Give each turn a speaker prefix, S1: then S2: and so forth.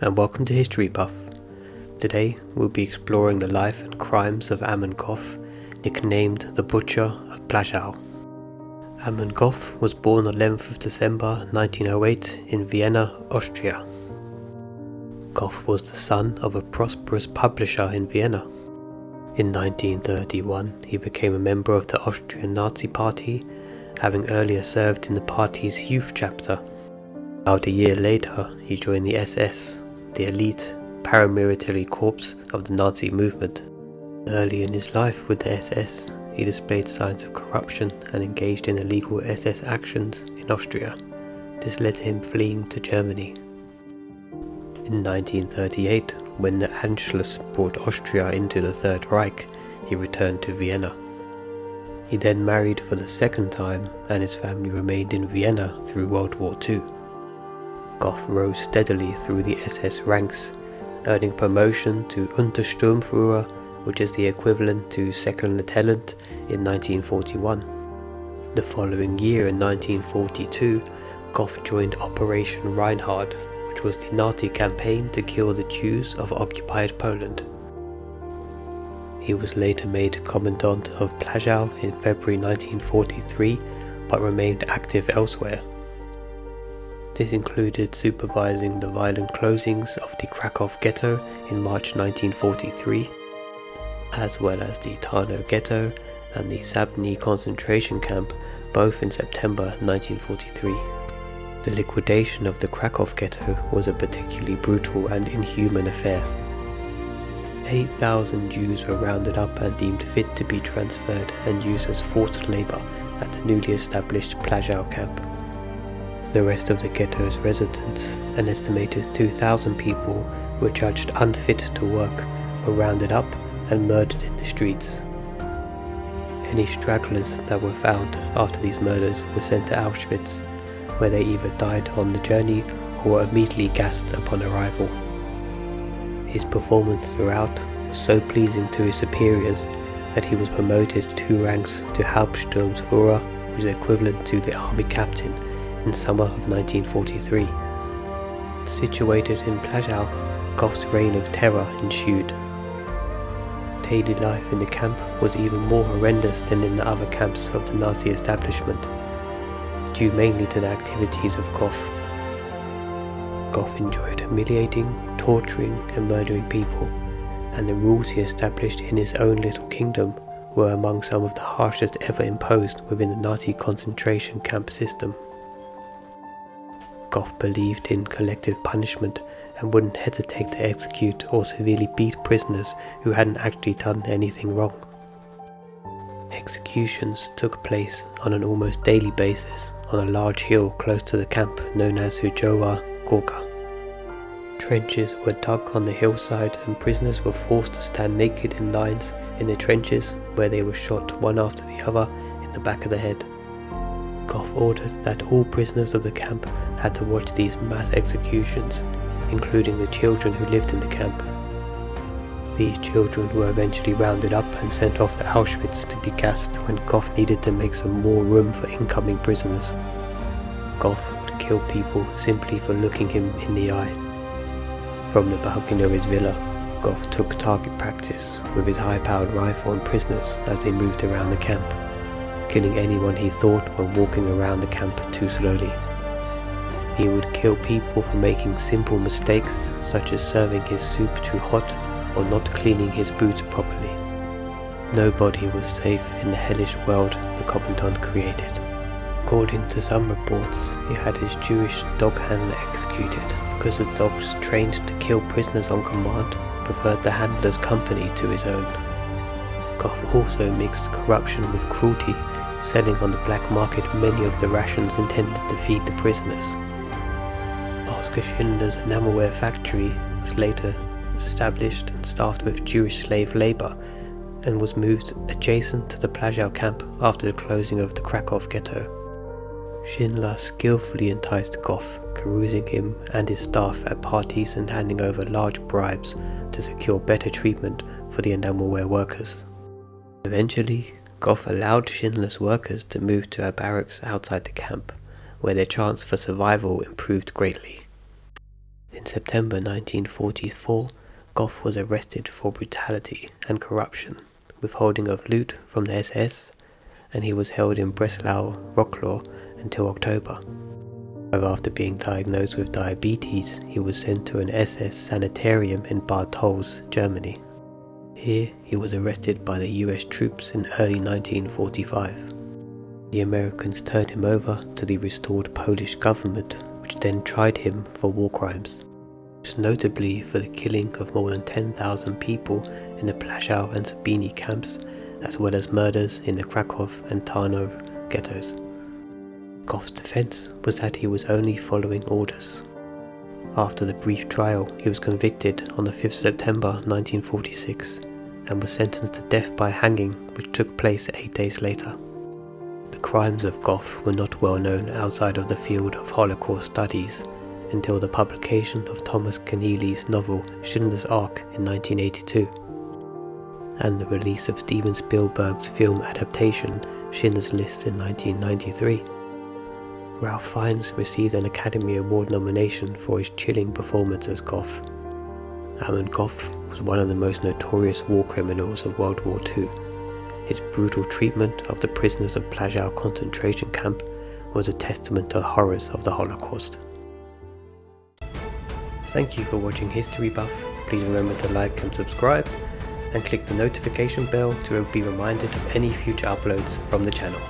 S1: and welcome to History Buff. Today we'll be exploring the life and crimes of Amon Göth, nicknamed the Butcher of Płaszów. Amon Göth was born on 11th of December 1908 in Vienna, Austria. Göth was the son of a prosperous publisher in Vienna. In 1931 he became a member of the Austrian Nazi Party, having earlier served in the party's youth chapter. About a year later he joined the SS, the elite paramilitary corps of the Nazi movement. Early in his life with the SS, he displayed signs of corruption and engaged in illegal SS actions in Austria. This led to him fleeing to Germany. In 1938, when the Anschluss brought Austria into the Third Reich, he returned to Vienna. He then married for the second time, and his family remained in Vienna through World War II. Göth rose steadily through the SS ranks, earning promotion to Untersturmführer, which is the equivalent to second lieutenant, in 1941. The following year, in 1942, Göth joined Operation Reinhard, which was the Nazi campaign to kill the Jews of occupied Poland. He was later made commandant of Płaszów in February 1943, but remained active elsewhere. This included supervising the violent closings of the Kraków ghetto in March 1943, as well as the Tarnow ghetto and the Sabny concentration camp, both in September 1943. The liquidation of the Kraków ghetto was a particularly brutal and inhuman affair. 8,000 Jews were rounded up and deemed fit to be transferred and used as forced labour at the newly established Płaszów camp. The rest of the ghetto's residents, an estimated 2,000 people, were judged unfit to work, were rounded up and murdered in the streets. Any stragglers that were found after these murders were sent to Auschwitz, where they either died on the journey or were immediately gassed upon arrival. His performance throughout was so pleasing to his superiors that he was promoted 2 ranks to Hauptsturmführer, which is equivalent to the army captain, in summer of 1943. Situated in Płaszów, Göth's reign of terror ensued. Daily life in the camp was even more horrendous than in the other camps of the Nazi establishment, due mainly to the activities of Göth. Göth enjoyed humiliating, torturing and murdering people, and the rules he established in his own little kingdom were among some of the harshest ever imposed within the Nazi concentration camp system. Göth believed in collective punishment and wouldn't hesitate to execute or severely beat prisoners who hadn't actually done anything wrong. Executions took place on an almost daily basis on a large hill close to the camp known as Hujowa Gorka. Trenches were dug on the hillside and prisoners were forced to stand naked in lines in the trenches, where they were shot one after the other in the back of the head. Göth ordered that all prisoners of the camp had to watch these mass executions, including the children who lived in the camp. These children were eventually rounded up and sent off to Auschwitz to be gassed when Göth needed to make some more room for incoming prisoners. Göth would kill people simply for looking him in the eye. From the balcony of his villa, Göth took target practice with his high-powered rifle on prisoners as they moved around the camp, killing anyone he thought when walking around the camp too slowly. He would kill people for making simple mistakes, such as serving his soup too hot or not cleaning his boots properly. Nobody was safe in the hellish world the commandant created. According to some reports, he had his Jewish dog handler executed because the dogs trained to kill prisoners on command preferred the handler's company to his own. Göth also mixed corruption with cruelty, selling on the black market many of the rations intended to feed the prisoners. Oskar Schindler's enamelware factory was later established and staffed with Jewish slave labour, and was moved adjacent to the Płaszów camp after the closing of the Kraków ghetto. Schindler skillfully enticed Göth, carousing him and his staff at parties and handing over large bribes to secure better treatment for the enamelware workers. Eventually, Göth allowed Schindler's workers to move to a barracks outside the camp, where their chance for survival improved greatly. In September 1944, Göth was arrested for brutality and corruption, withholding of loot from the SS, and he was held in Breslau-Wroclaw until October. After being diagnosed with diabetes, he was sent to an SS sanitarium in Bad Tölz, Germany. Here he was arrested by the US troops in early 1945. The Americans turned him over to the restored Polish government, which then tried him for war crimes, most notably for the killing of more than 10,000 people in the Płaszów and Sabini camps, as well as murders in the Kraków and Tarnow ghettos. Göth's defense was that he was only following orders. After the brief trial, he was convicted on the 5th September 1946 and was sentenced to death by hanging, which took place 8 days later. The crimes of Göth were not well known outside of the field of Holocaust studies until the publication of Thomas Keneally's novel Schindler's Ark in 1982, and the release of Steven Spielberg's film adaptation Schindler's List in 1993. Ralph Fiennes received an Academy Award nomination for his chilling performance as Göth. Amon Göth was one of the most notorious war criminals of World War II. His brutal treatment of the prisoners of Płaszów concentration camp was a testament to the horrors of the Holocaust. Thank you for watching History Buff. Please remember to like and subscribe, and click the notification bell to be reminded of any future uploads from the channel.